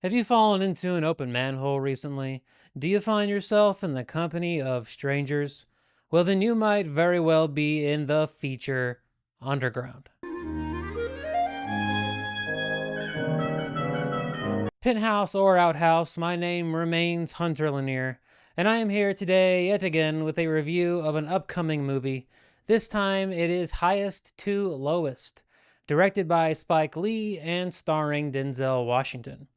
Have you fallen into an open manhole recently? Do you find yourself in the company of strangers? Well, then you might very well be in the feature Underground. Penthouse or outhouse, my name remains Hunter Lanier, and I am here today yet again with a review of an upcoming movie. This time it is Highest to Lowest, directed by Spike Lee and starring Denzel Washington.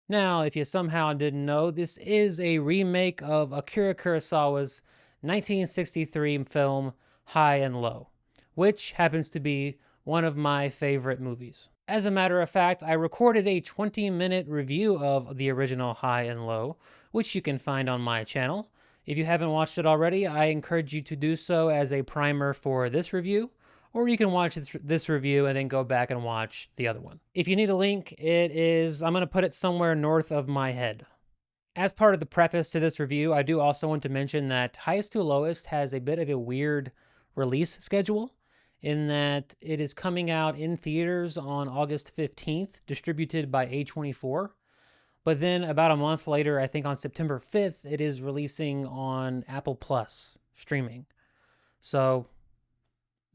Now, if you somehow didn't know, this is a remake of Akira Kurosawa's 1963 film High and Low, which happens to be one of my favorite movies. As a matter of fact, I recorded a 20-minute review of the original High and Low, which you can find on my channel. If you haven't watched it already, I encourage you to do so as a primer for this review, or you can watch this review and then go back and watch the other one. If you need a link, I'm going to put it somewhere north of my head. As part of the preface to this review, I do also want to mention that Highest to Lowest has a bit of a weird release schedule, in that it is coming out in theaters on August 15th, distributed by A24. But then about a month later, I think on September 5th, it is releasing on Apple Plus streaming. So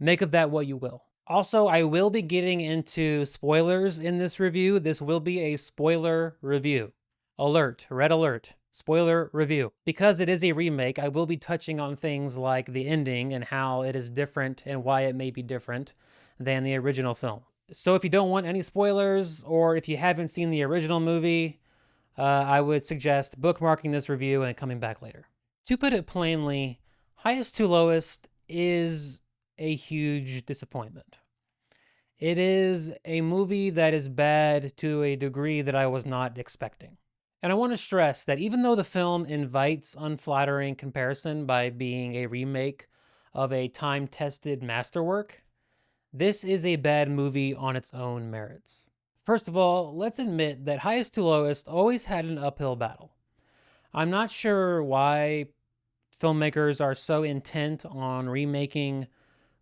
make of that what you will. Also, I will be getting into spoilers in this review. This will be a spoiler review. Alert, red alert. Spoiler review. Because it is a remake, I will be touching on things like the ending and how it is different and why it may be different than the original film. So if you don't want any spoilers, or if you haven't seen the original movie, I would suggest bookmarking this review and coming back later. To put it plainly, Highest to Lowest is a huge disappointment. It is a movie that is bad to a degree that I was not expecting. And I want to stress that even though the film invites unflattering comparison by being a remake of a time-tested masterwork, this is a bad movie on its own merits. First of all, let's admit that Highest to Lowest always had an uphill battle. I'm not sure why filmmakers are so intent on remaking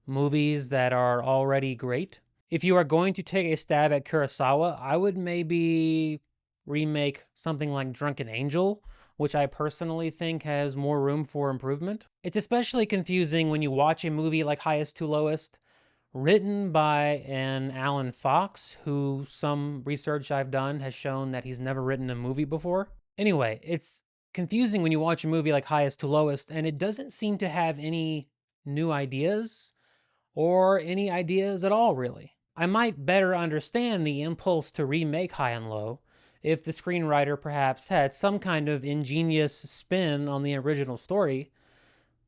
movies that are already great. If you are going to take a stab at Kurosawa, I would maybe remake something like Drunken Angel, which I personally think has more room for improvement. It's especially confusing when you watch a movie like Highest to Lowest, written by an Alan Fox, who some research I've done has shown that he's never written a movie before. Anyway, it's confusing when you watch a movie like Highest to Lowest, and it doesn't seem to have any new ideas, or any ideas at all, really. I might better understand the impulse to remake High and Low if the screenwriter perhaps had some kind of ingenious spin on the original story,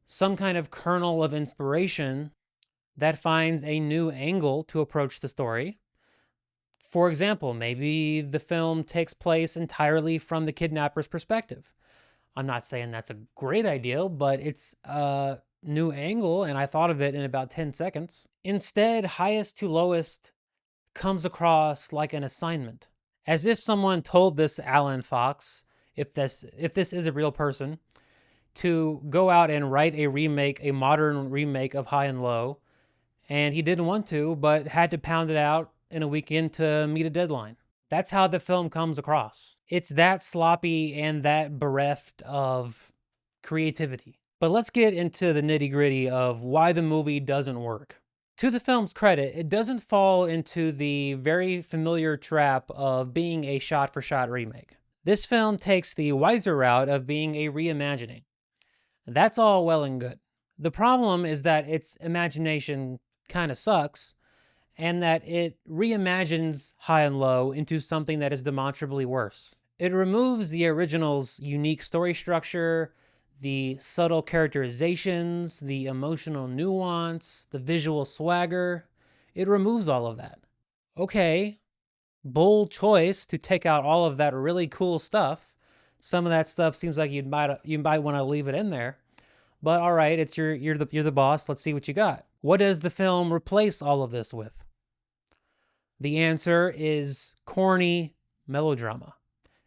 some kind of kernel of inspiration that finds a new angle to approach the story. For example, maybe the film takes place entirely from the kidnapper's perspective. I'm not saying that's a great idea, but it's a new angle, and I thought of it in about 10 seconds. Instead, Highest to Lowest comes across like an assignment, as if someone told this Alan Fox, if this is a real person, to go out and write a modern remake of High and Low, and he didn't want to, but had to pound it out in a weekend to meet a deadline. That's how the film comes across. It's that sloppy and that bereft of creativity. But let's get into the nitty-gritty of why the movie doesn't work. To the film's credit, it doesn't fall into the very familiar trap of being a shot-for-shot remake. This film takes the wiser route of being a reimagining. That's all well and good. The problem is that its imagination kind of sucks, and that it reimagines High and Low into something that is demonstrably worse. It removes the original's unique story structure, the subtle characterizations, the emotional nuance, the visual swagger. It removes all of that. Okay, bold choice to take out all of that really cool stuff. Some of that stuff seems like you might want to leave it in there. But all right, it's you're the boss. Let's see what you got. What does the film replace all of this with? The answer is corny melodrama.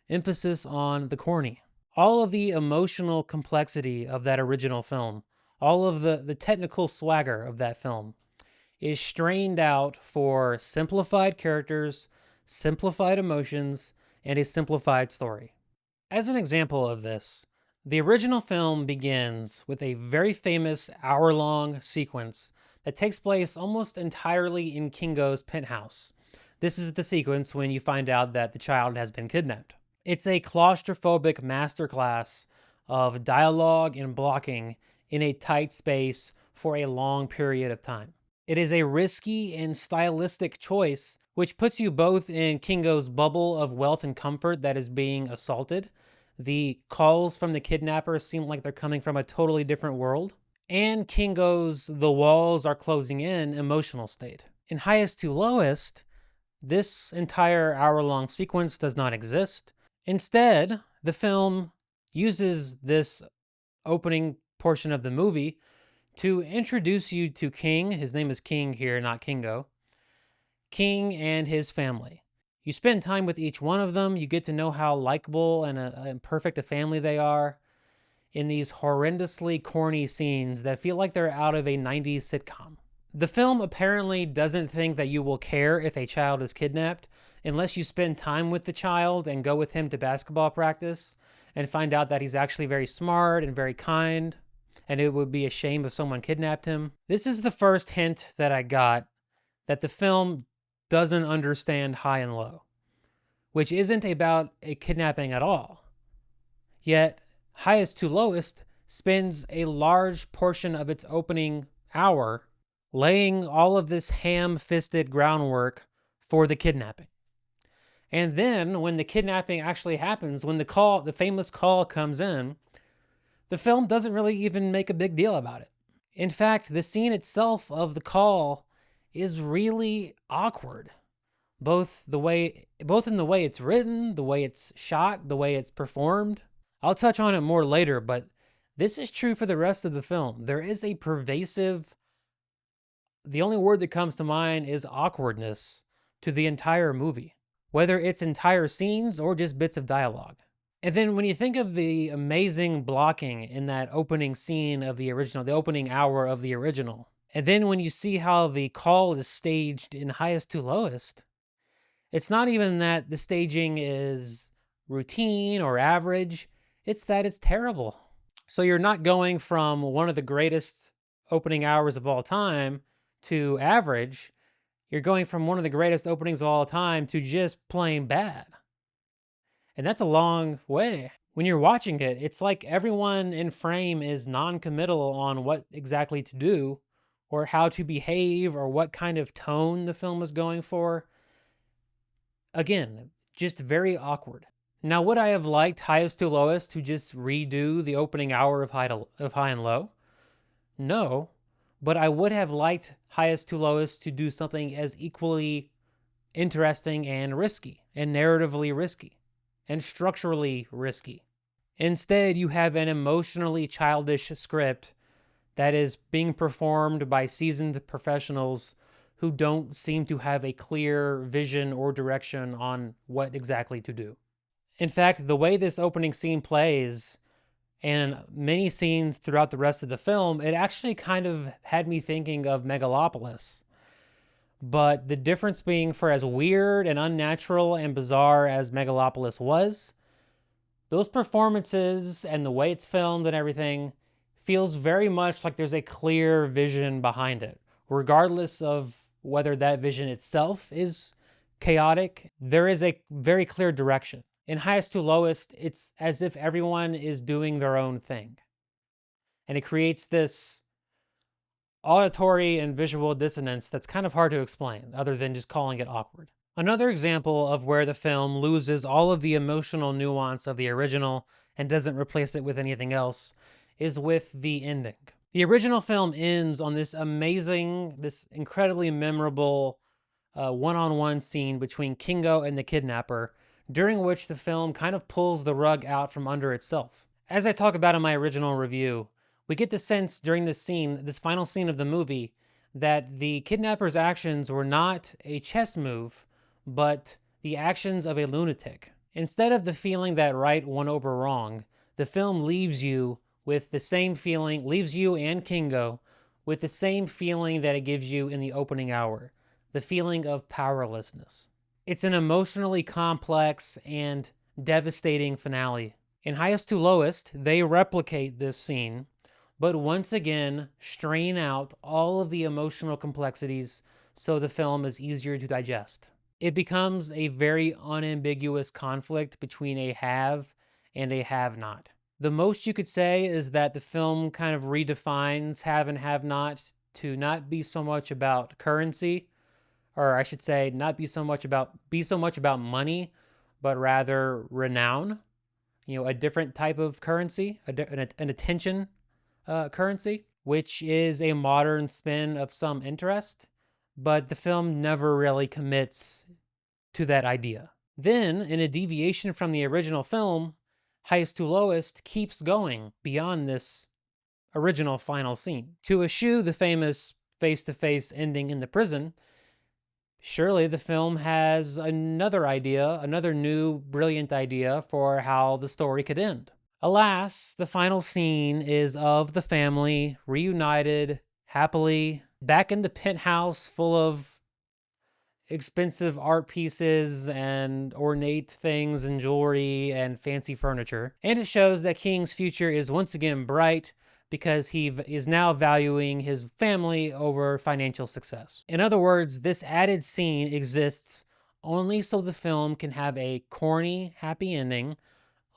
Emphasis on the corny. All of the emotional complexity of that original film, all of the technical swagger of that film is strained out for simplified characters, simplified emotions, and a simplified story. As an example of this, the original film begins with a very famous hour-long sequence that takes place almost entirely in Kingo's penthouse. This is the sequence when you find out that the child has been kidnapped. It's a claustrophobic masterclass of dialogue and blocking in a tight space for a long period of time. It is a risky and stylistic choice, which puts you both in Kingo's bubble of wealth and comfort that is being assaulted. The calls from the kidnapper seem like they're coming from a totally different world. And Kingo's "the walls are closing in" emotional state. In highest to lowest, this entire hour-long sequence does not exist. Instead, the film uses this opening portion of the movie to introduce you to King. His name is King here, not Kingo. King and his family. You spend time with each one of them. You get to know how likable and perfect a family they are in these horrendously corny scenes that feel like they're out of a 90s sitcom. The film apparently doesn't think that you will care if a child is kidnapped unless you spend time with the child and go with him to basketball practice and find out that he's actually very smart and very kind, and it would be a shame if someone kidnapped him. This is the first hint that I got that the film doesn't understand high and low, which isn't about a kidnapping at all. Yet, highest to lowest spends a large portion of its opening hour laying all of this ham-fisted groundwork for the kidnapping. And then when the kidnapping actually happens, when the famous call comes in, the film doesn't really even make a big deal about it. In fact, the scene itself of the call is really awkward. Both in the way it's written, the way it's shot, the way it's performed. I'll touch on it more later, but this is true for the rest of the film. There is a pervasive, the only word that comes to mind is awkwardness to the entire movie, whether it's entire scenes or just bits of dialogue. And then when you think of the amazing blocking in that opening scene of the original, the opening hour of the original, and then when you see how the call is staged in highest to lowest, it's not even that the staging is routine or average, it's that it's terrible. So you're not going from one of the greatest opening hours of all time to average. You're going from one of the greatest openings of all time to just plain bad. And that's a long way. When you're watching it, it's like everyone in frame is non-committal on what exactly to do or how to behave or what kind of tone the film is going for. Again, just very awkward. Now, would I have liked highest to lowest to just redo the opening hour of high and low? No, but I would have liked highest to lowest to do something as equally interesting and risky, and narratively risky, and structurally risky. Instead, you have an emotionally childish script that is being performed by seasoned professionals who don't seem to have a clear vision or direction on what exactly to do. In fact, the way this opening scene plays and many scenes throughout the rest of the film, it actually kind of had me thinking of Megalopolis. But the difference being, for as weird and unnatural and bizarre as Megalopolis was, those performances and the way it's filmed and everything feels very much like there's a clear vision behind it. Regardless of whether that vision itself is chaotic, there is a very clear direction. In highest to lowest, it's as if everyone is doing their own thing. And it creates this auditory and visual dissonance that's kind of hard to explain, other than just calling it awkward. Another example of where the film loses all of the emotional nuance of the original and doesn't replace it with anything else is with the ending. The original film ends on this amazing, this incredibly memorable one-on-one scene between Kingo and the kidnapper, during which the film kind of pulls the rug out from under itself. As I talk about in my original review, we get the sense during this scene, this final scene of the movie, that the kidnapper's actions were not a chess move, but the actions of a lunatic. Instead of the feeling that right won over wrong, the film leaves you with the same feeling, leaves you and Kingo with the same feeling that it gives you in the opening hour, the feeling of powerlessness. It's an emotionally complex and devastating finale. In Highest to Lowest, they replicate this scene, but once again strain out all of the emotional complexities so the film is easier to digest. It becomes a very unambiguous conflict between a have and a have not. The most you could say is that the film kind of redefines have and have not to not be so much about currency, or I should say not be so much about money, but rather renown. A different type of currency, an attention currency, which is a modern spin of some interest, but the film never really commits to that idea. Then, in a deviation from the original film, Highest to Lowest keeps going beyond this original final scene. To eschew the famous face-to-face ending in the prison, surely the film has another new, brilliant idea for how the story could end. Alas, the final scene is of the family reunited, happily, back in the penthouse full of expensive art pieces and ornate things and jewelry and fancy furniture. And it shows that King's future is once again bright because he is now valuing his family over financial success. In other words, this added scene exists only so the film can have a corny, happy ending,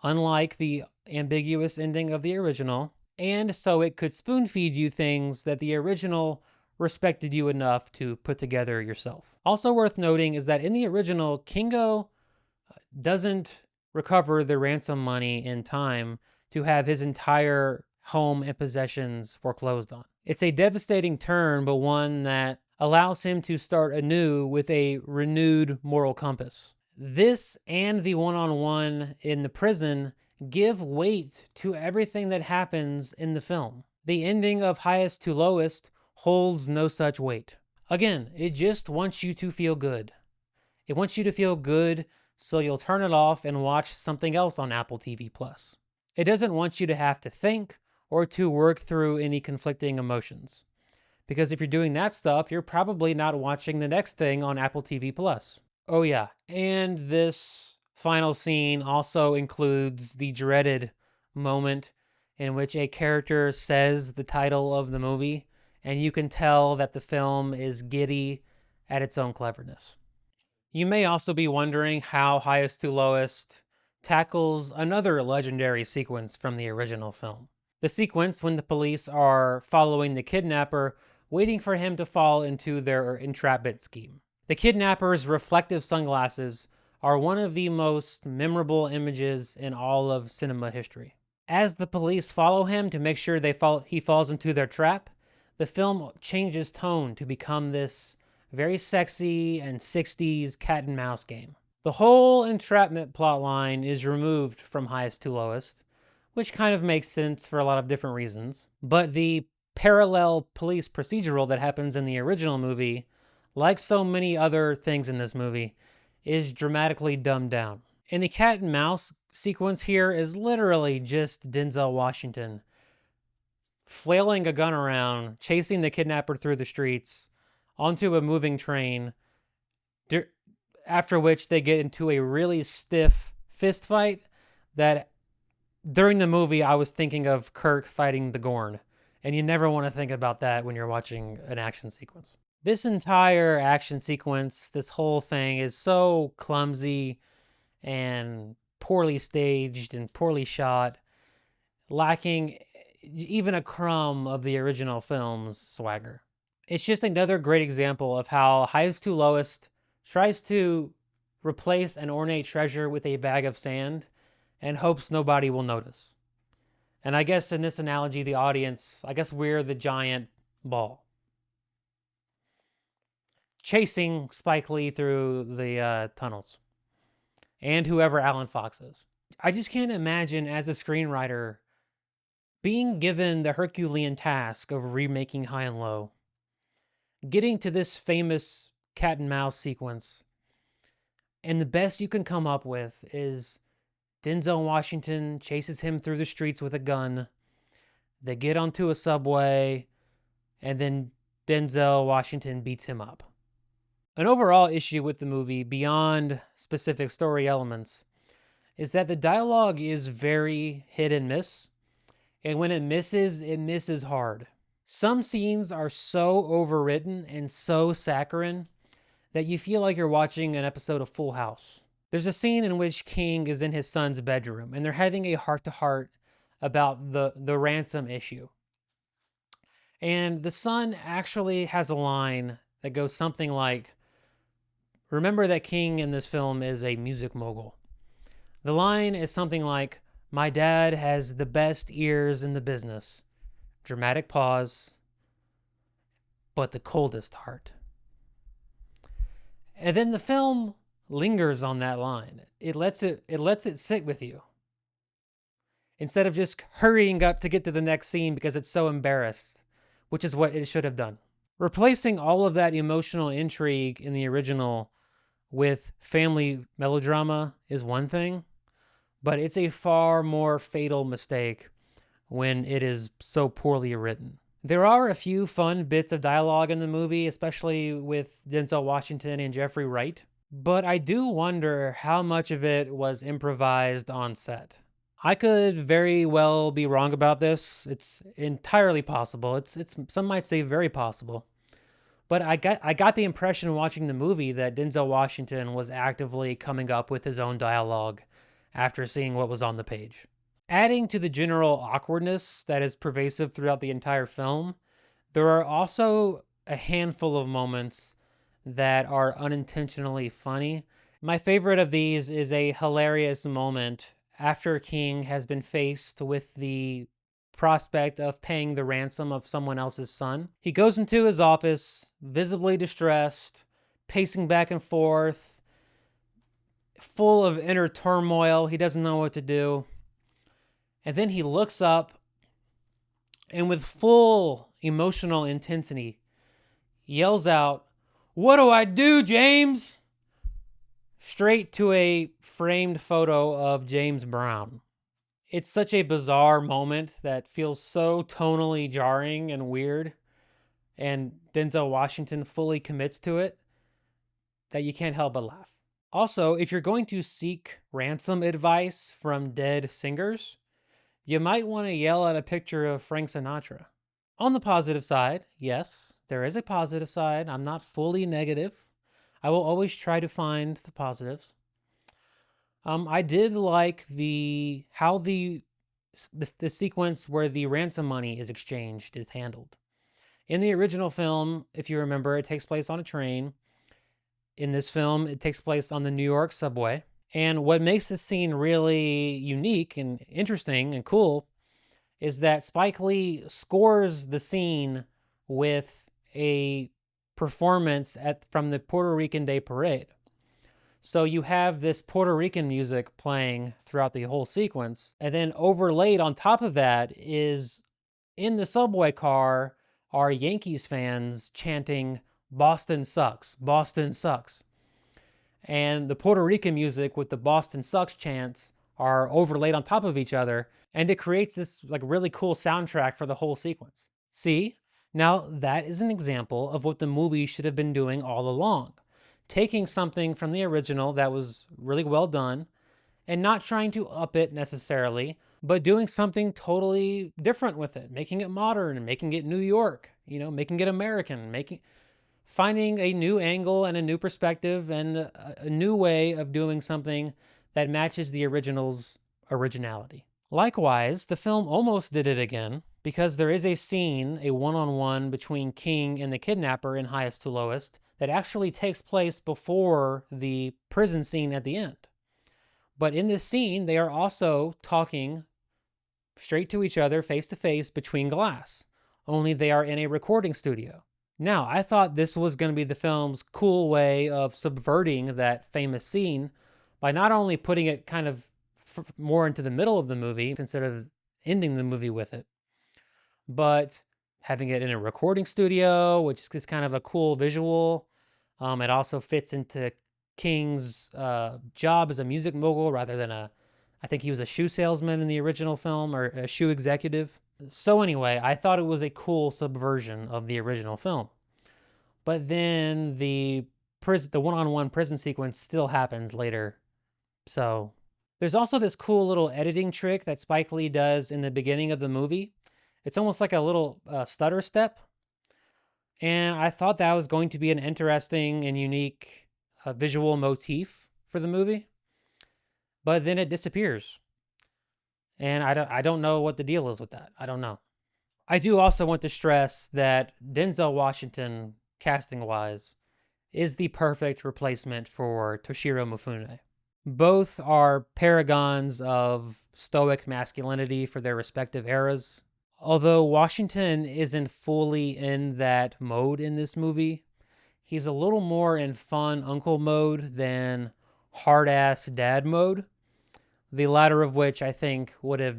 unlike the ambiguous ending of the original, and so it could spoon feed you things that the original respected you enough to put together yourself. Also worth noting is that in the original, Kingo doesn't recover the ransom money in time to have his entire home and possessions foreclosed on. It's a devastating turn, but one that allows him to start anew with a renewed moral compass. This and the one-on-one in the prison give weight to everything that happens in the film. The ending of Highest to Lowest holds no such weight. Again, it just wants you to feel good. It wants you to feel good so you'll turn it off and watch something else on Apple TV+. It doesn't want you to have to think or to work through any conflicting emotions. Because if you're doing that stuff, you're probably not watching the next thing on Apple TV+. Oh yeah, and this final scene also includes the dreaded moment in which a character says the title of the movie, and you can tell that the film is giddy at its own cleverness. You may also be wondering how Highest to Lowest tackles another legendary sequence from the original film. The sequence when the police are following the kidnapper, waiting for him to fall into their entrapment scheme. The kidnapper's reflective sunglasses are one of the most memorable images in all of cinema history. As the police follow him to make sure he falls into their trap, the film changes tone to become this very sexy and 60s cat and mouse game. The whole entrapment plotline is removed from Highest to Lowest, which kind of makes sense for a lot of different reasons. But the parallel police procedural that happens in the original movie, like so many other things in this movie, is dramatically dumbed down. And the cat and mouse sequence here is literally just Denzel Washington flailing a gun around, chasing the kidnapper through the streets, onto a moving train, after which they get into a really stiff fist fight that during the movie I was thinking of Kirk fighting the Gorn, and you never want to think about that when you're watching an action sequence. This entire action sequence, this whole thing is so clumsy and poorly staged and poorly shot, lacking even a crumb of the original film's swagger. It's just another great example of how Highest to Lowest tries to replace an ornate treasure with a bag of sand and hopes nobody will notice. And I guess in this analogy, the audience, I guess we're the giant ball chasing Spike Lee through the tunnels, and whoever Alan Fox is. I just can't imagine as a screenwriter being given the Herculean task of remaking High and Low, getting to this famous cat and mouse sequence, and the best you can come up with is Denzel Washington chases him through the streets with a gun. They get onto a subway, and then Denzel Washington beats him up. An overall issue with the movie, beyond specific story elements, is that the dialogue is very hit and miss. And when it misses hard. Some scenes are so overwritten and so saccharine that you feel like you're watching an episode of Full House. There's a scene in which King is in his son's bedroom and they're having a heart-to-heart about the ransom issue. And the son actually has a line that goes something like, remember that King in this film is a music mogul. The line is something like, my dad has the best ears in the business. Dramatic pause, but the coldest heart. And then the film lingers on that line. It lets it sit with you. Instead of just hurrying up to get to the next scene because it's so embarrassed, which is what it should have done. Replacing all of that emotional intrigue in the original with family melodrama is one thing, but it's a far more fatal mistake when it is so poorly written. There are a few fun bits of dialogue in the movie, especially with Denzel Washington and Jeffrey Wright, but I do wonder how much of it was improvised on set. I could very well be wrong about this. It's entirely possible. It's some might say very possible. But I got the impression watching the movie that Denzel Washington was actively coming up with his own dialogue after seeing what was on the page. Adding to the general awkwardness that is pervasive throughout the entire film, there are also a handful of moments that are unintentionally funny. My favorite of these is a hilarious moment after King has been faced with the prospect of paying the ransom of someone else's son. He goes into his office, visibly distressed, pacing back and forth, full of inner turmoil. He doesn't know what to do. And then he looks up and with full emotional intensity yells out, "What do I do, James?" Straight to a framed photo of James Brown. It's such a bizarre moment that feels so tonally jarring and weird, and Denzel Washington fully commits to it, that you can't help but laugh. Also, if you're going to seek ransom advice from dead singers, you might want to yell at a picture of Frank Sinatra. On the positive side, yes, there is a positive side. I'm not fully negative. I will always try to find the positives. I did like how the sequence where the ransom money is exchanged is handled. In the original film, if you remember, it takes place on a train. In this film, it takes place on the New York subway. And what makes this scene really unique and interesting and cool is that Spike Lee scores the scene with a performance from the Puerto Rican Day Parade. So you have this Puerto Rican music playing throughout the whole sequence, and then overlaid on top of that is, in the subway car, are Yankees fans chanting, "Boston sucks, Boston sucks." And the Puerto Rican music with the Boston sucks chants are overlaid on top of each other, and it creates this like really cool soundtrack for the whole sequence. See? Now that is an example of what the movie should have been doing all along. Taking something from the original that was really well done and not trying to up it necessarily, but doing something totally different with it, making it modern and making it New York, making it American, finding a new angle and a new perspective and a new way of doing something that matches the original's originality. Likewise, the film almost did it again because there is a scene, a one-on-one between King and the kidnapper in Highest to Lowest, that actually takes place before the prison scene at the end. But in this scene, they are also talking straight to each other, face to face, between glass. Only they are in a recording studio. Now, I thought this was going to be the film's cool way of subverting that famous scene by not only putting it kind of more into the middle of the movie instead of ending the movie with it, but having it in a recording studio, which is kind of a cool visual. It also fits into King's job as a music mogul rather than I think he was a shoe salesman in the original film, or a shoe executive. So anyway, I thought it was a cool subversion of the original film. But then the the one-on-one prison sequence still happens later. So there's also this cool little editing trick that Spike Lee does in the beginning of the movie. It's almost like a little stutter step. And I thought that was going to be an interesting and unique visual motif for the movie. But then it disappears. And I don't know what the deal is with that. I don't know. I do also want to stress that Denzel Washington, casting-wise, is the perfect replacement for Toshiro Mifune. Both are paragons of stoic masculinity for their respective eras. Although Washington isn't fully in that mode in this movie, he's a little more in fun uncle mode than hard-ass dad mode, the latter of which I think would have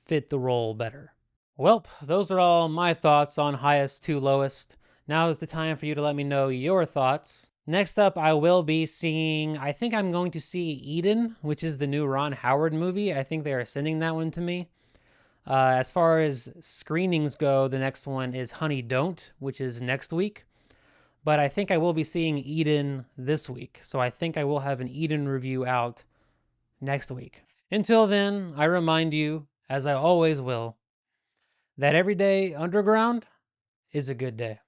fit the role better. Welp, those are all my thoughts on highest to lowest. Now is the time for you to let me know your thoughts. Next up, I will be seeing, I think I'm going to see Eden, which is the new Ron Howard movie. I think they are sending that one to me. As far as screenings go, the next one is Honey Don't, which is next week. But I think I will be seeing Eden this week. So I think I will have an Eden review out next week. Until then, I remind you, as I always will, that every day underground is a good day.